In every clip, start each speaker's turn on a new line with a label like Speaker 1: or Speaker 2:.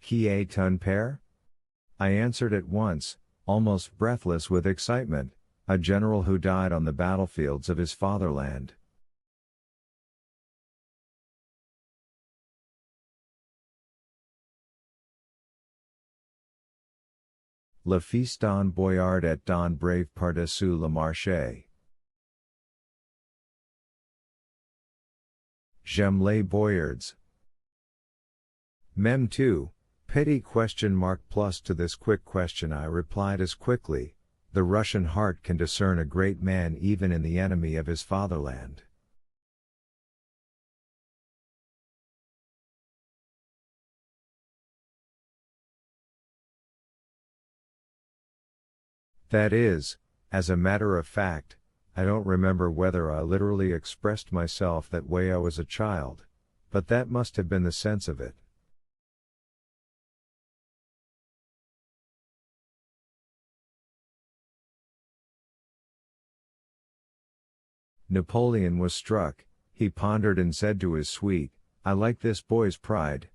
Speaker 1: Qui est ton père? I answered at once, almost breathless with excitement, a general who died on the battlefields of his fatherland. Le fils d'un boyard et d'un brave par-dessus le marché. J'aime les boyards. Mem 2, petty question mark plus to this quick question I replied as quickly, the Russian heart can discern a great man even in the enemy of his fatherland. That is, as a matter of fact, I don't remember whether I literally expressed myself that way I was a child, but that must have been the sense of it. Napoleon was struck, he pondered and said to his suite, I like this boy's pride.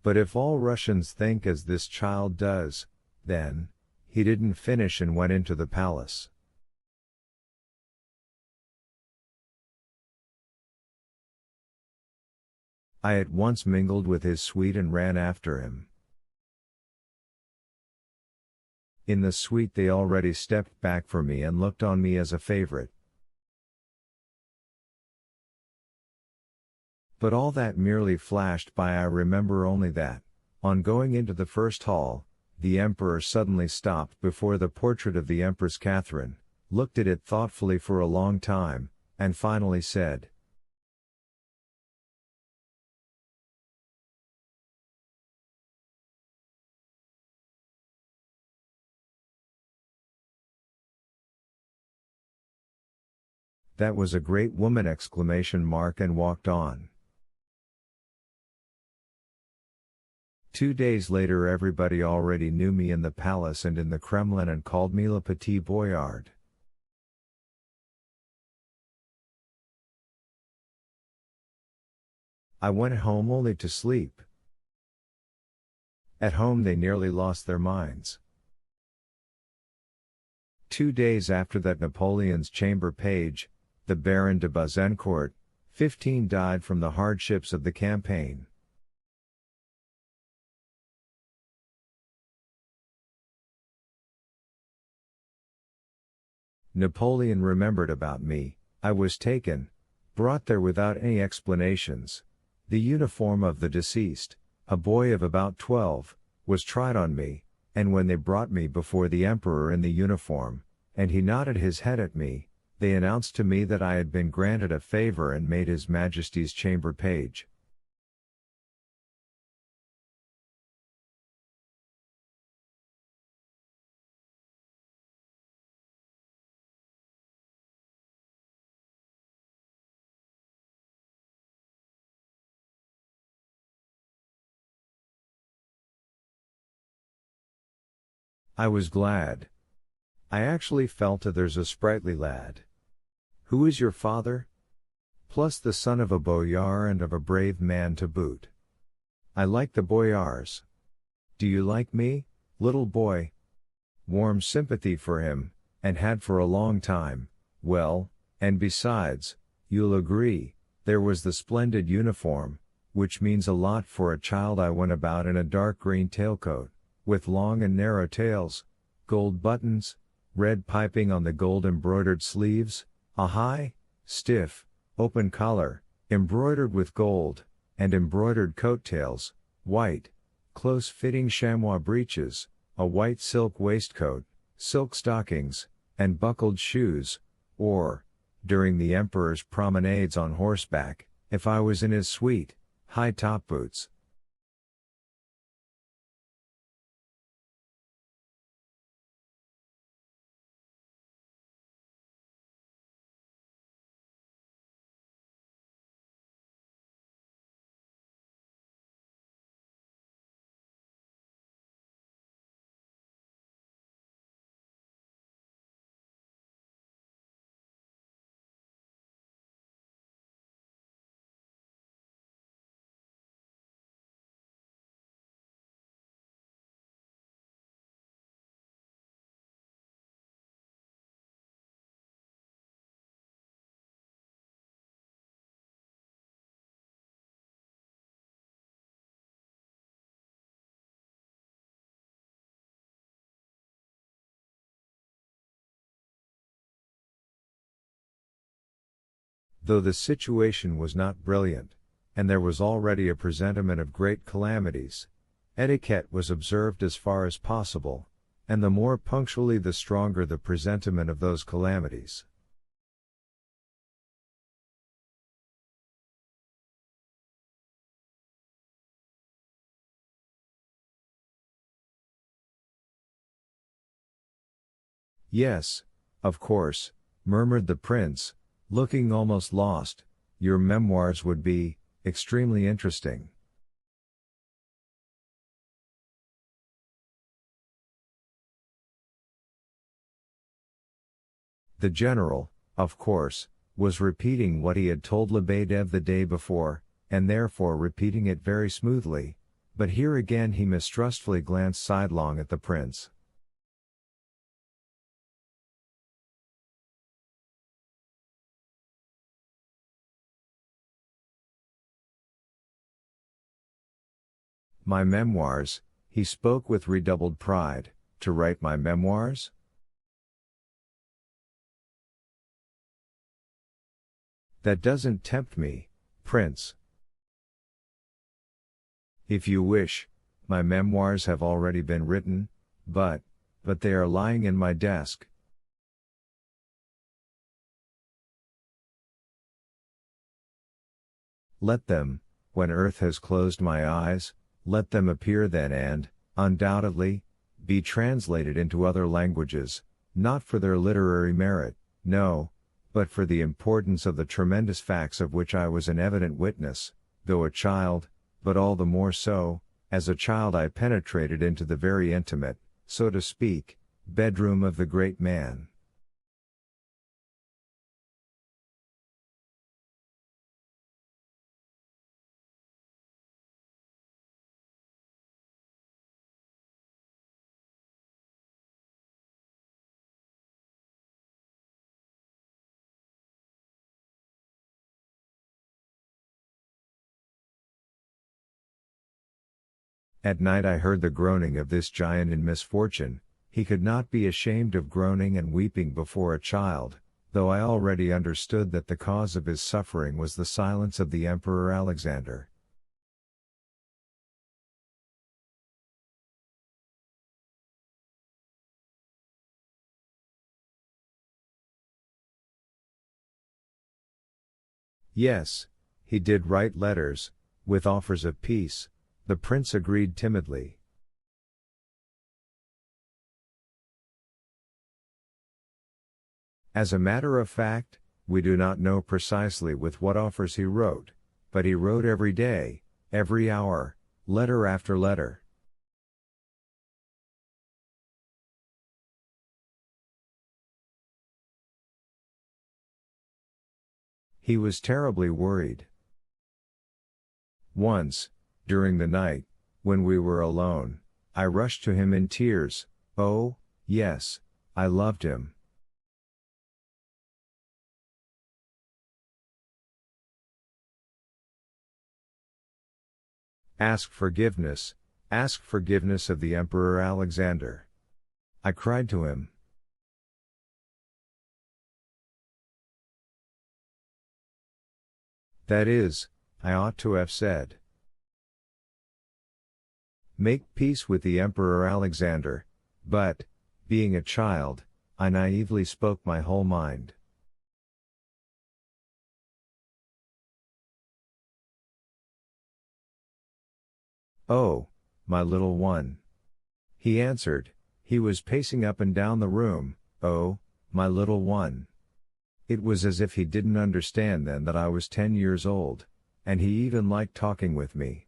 Speaker 1: But if all Russians think as this child does, then, he didn't finish and went into the palace. I at once mingled with his suite and ran after him. In the suite they already stepped back for me and looked on me as a favorite. But all that merely flashed by. I remember only that, on going into the first hall, the emperor suddenly stopped before the portrait of the Empress Catherine, looked at it thoughtfully for a long time, and finally said, "That was a great woman!" and walked on. 2 days later everybody already knew me in the palace and in the Kremlin and called me Le Petit Boyard. I went home only to sleep. At home they nearly lost their minds. 2 days after that Napoleon's chamber page, the Baron de Bazencourt, 15, died from the hardships of the campaign. Napoleon remembered about me, I was taken, brought there without any explanations. The uniform of the deceased, a boy of about 12, was tried on me, and when they brought me before the emperor in the uniform, and he nodded his head at me, they announced to me that I had been granted a favor and made His Majesty's chamber page. I was glad. I actually felt that there's a sprightly lad. Who is your father? Plus the son of a boyar and of a brave man to boot. I like the boyars. Do you like me, little boy? Warm sympathy for him, and had for a long time. Well, and besides, you'll agree, there was the splendid uniform, which means a lot for a child. I went about in a dark green tailcoat, with long and narrow tails, gold buttons, red piping on the gold embroidered sleeves, a high, stiff, open collar, embroidered with gold, and embroidered coattails, white, close-fitting chamois breeches, a white silk waistcoat, silk stockings, and buckled shoes, or, during the emperor's promenades on horseback, if I was in his suite, high top boots. Though the situation was not brilliant, and there was already a presentiment of great calamities, etiquette was observed as far as possible, and the more punctually the stronger the presentiment of those calamities. Yes, of course, murmured the prince, looking almost lost, your memoirs would be extremely interesting. The general, of course, was repeating what he had told Lebedev the day before, and therefore repeating it very smoothly, but here again he mistrustfully glanced sidelong at the prince. My memoirs, he spoke with redoubled pride, to write my memoirs? That doesn't tempt me, Prince. If you wish, my memoirs have already been written, but they are lying in my desk. Let them, when earth has closed my eyes, let them appear then and, undoubtedly, be translated into other languages, not for their literary merit, no, but for the importance of the tremendous facts of which I was an evident witness, though a child, but all the more so, as a child I penetrated into the very intimate, so to speak, bedroom of the great man. At night I heard the groaning of this giant in misfortune. He could not be ashamed of groaning and weeping before a child, though I already understood that the cause of his suffering was the silence of the Emperor Alexander. Yes, he did write letters, with offers of peace, the prince agreed timidly. As a matter of fact, we do not know precisely with what offers he wrote, but he wrote every day, every hour, letter after letter. He was terribly worried. Once, during the night, when we were alone, I rushed to him in tears. Oh, yes, I loved him. Ask forgiveness of the Emperor Alexander. I cried to him. That is, I ought to have said. Make peace with the Emperor Alexander, but, being a child, I naively spoke my whole mind. Oh, my little one. He answered, he was pacing up and down the room, oh, my little one. It was as if he didn't understand then that I was 10 years old, and he even liked talking with me.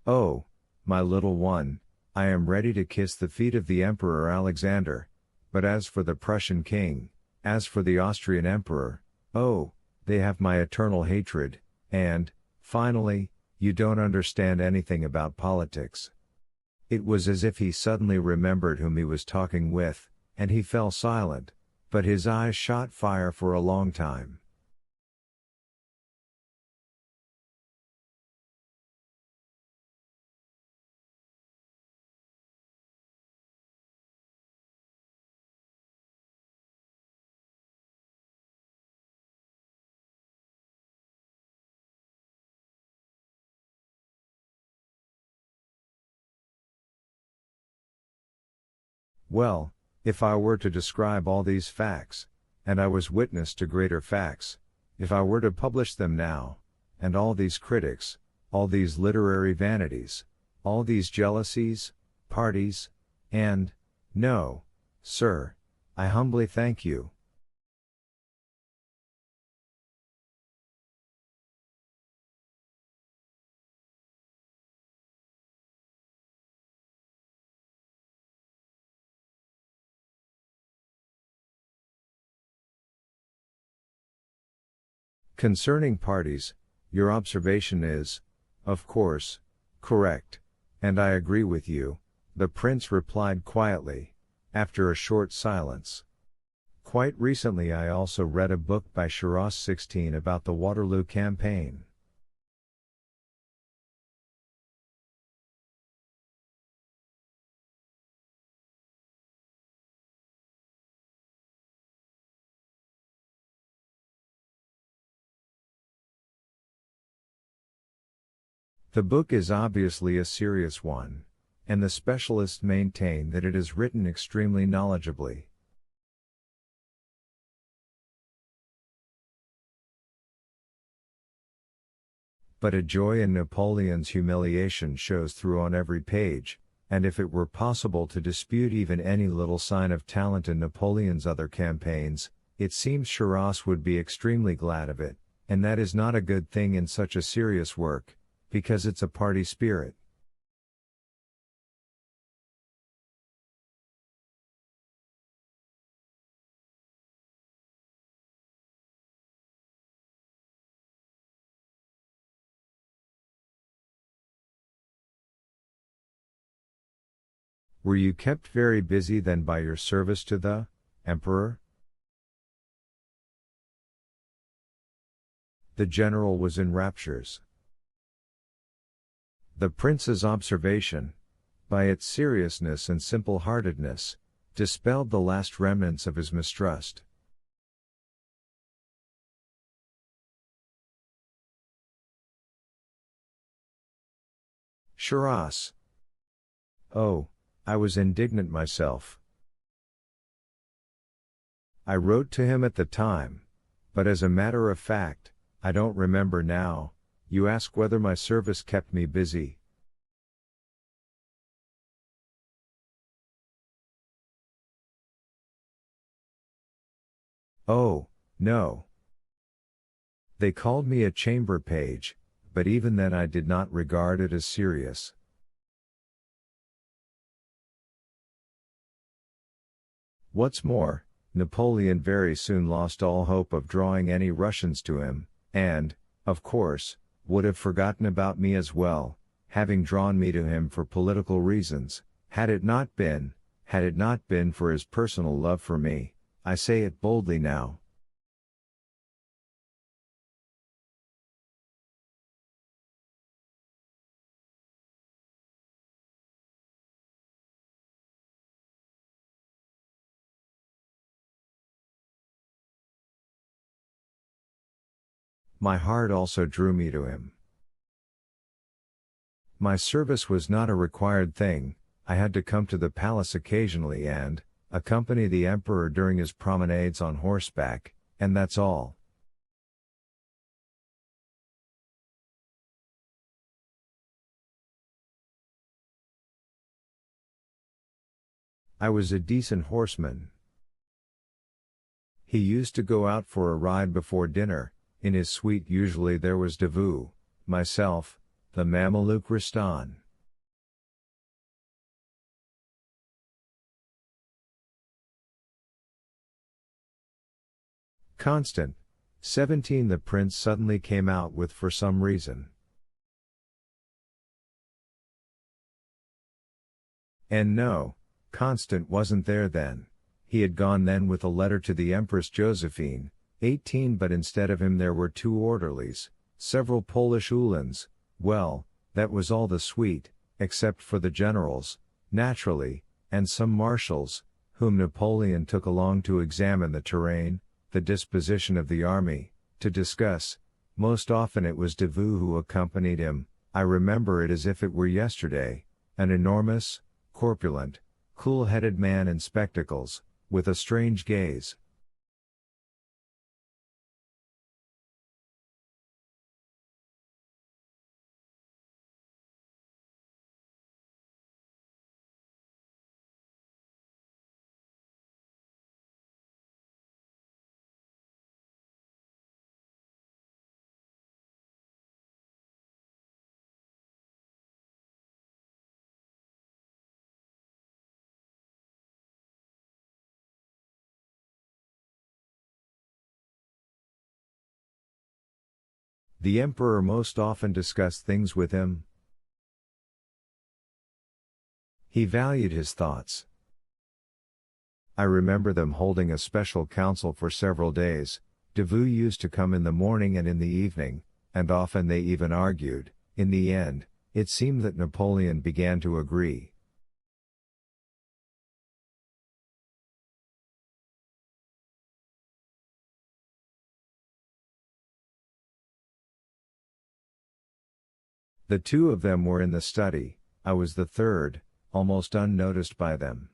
Speaker 1: Oh, my little one, I am ready to kiss the feet of the Emperor Alexander, but as for the Prussian king, as for the Austrian emperor, oh, they have my eternal hatred, and, finally, you don't understand anything about politics. It was as if he suddenly remembered whom he was talking with, and he fell silent, but his eyes shot fire for a long time. Well, if I were to describe all these facts, and I was witness to greater facts, if I were to publish them now, and all these critics, all these literary vanities, all these jealousies, parties, and, no, sir, I humbly thank you. Concerning parties, your observation is, of course, correct, and I agree with you, the prince replied quietly, after a short silence. Quite recently I also read a book by Shiraz 16 about the Waterloo campaign. The book is obviously a serious one, and the specialists maintain that it is written extremely knowledgeably. But a joy in Napoleon's humiliation shows through on every page, and if it were possible to dispute even any little sign of talent in Napoleon's other campaigns, it seems Shiraz would be extremely glad of it, and that is not a good thing in such a serious work, because it's a party spirit. Were you kept very busy then by your service to the Emperor? The general was in raptures. The prince's observation, by its seriousness and simple-heartedness, dispelled the last remnants of his mistrust. Shiraz. Oh, I was indignant myself. I wrote to him at the time, but as a matter of fact, I don't remember now. You ask whether my service kept me busy. Oh, no. They called me a chamber page, but even then I did not regard it as serious. What's more, Napoleon very soon lost all hope of drawing any Russians to him, and, of course, would have forgotten about me as well, having drawn me to him for political reasons, had it not been for his personal love for me. I say it boldly now. My heart also drew me to him. My service was not a required thing. I had to come to the palace occasionally and accompany the emperor during his promenades on horseback, and that's all. I was a decent horseman. He used to go out for a ride before dinner. In his suite usually there was Davout, myself, the Mameluke Ristan. Constant. 17 The prince suddenly came out with for some reason. And no, Constant wasn't there then. He had gone then with a letter to the Empress Josephine, 18 but instead of him there were 2 orderlies, several Polish uhlans. Well, that was all the suite, except for the generals, naturally, and some marshals, whom Napoleon took along to examine the terrain, the disposition of the army, to discuss. Most often it was Davout who accompanied him. I remember it as if it were yesterday, an enormous, corpulent, Cool-headed man in spectacles, with a strange gaze. The emperor most often discussed things with him. He valued his thoughts. I remember them holding a special council for several days. Davout used to come in the morning and in the evening, and often they even argued. In the end, it seemed that Napoleon began to agree. The two of them were in the study. I was the third, almost unnoticed by them.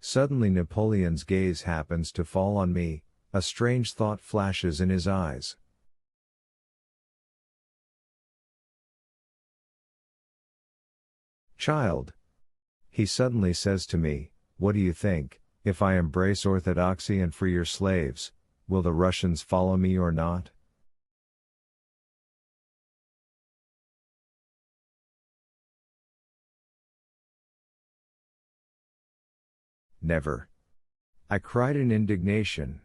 Speaker 1: Suddenly Napoleon's gaze happens to fall on me, a strange thought flashes in his eyes. "Child," he suddenly says to me, "what do you think, if I embrace orthodoxy and free your slaves, will the Russians follow me or not?" "Never," I cried in indignation.